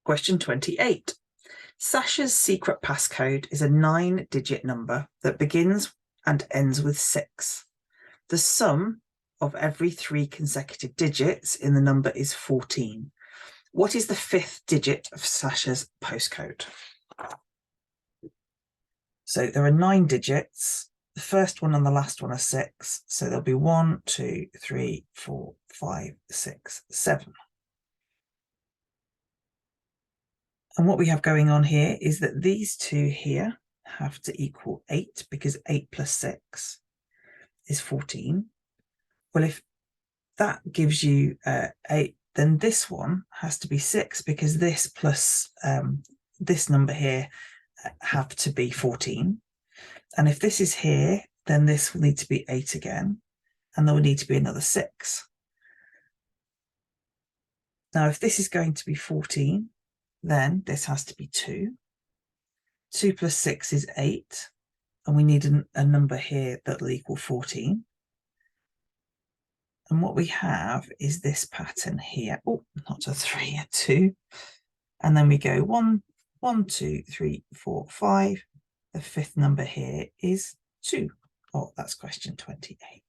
Question 28. Sasha's secret passcode is a 9-digit number that begins and ends with 6. The sum of every 3 consecutive digits in the number is 14. What is the 5th digit of Sasha's postcode? So there are 9 digits. The first one and the last one are 6. So there'll be 1, 2, 3, 4, 5, 6, 7. And what we have going on here is that these two here have to equal 8 because 8 plus 6 is 14. Well, if that gives you 8, then this one has to be 6 because this plus this number here have to be 14. And if this is here, then this will need to be 8 again, and there will need to be another 6. Now, if this is going to be 14, then this has to be 2. 2 plus 6 is 8, and we need a number here that will equal 14. And what we have is this pattern here. Oh, not a 3, a 2. And then we go 1, 1, 2, 3, 4, 5. The 5th number here is 2. Oh, that's question 28.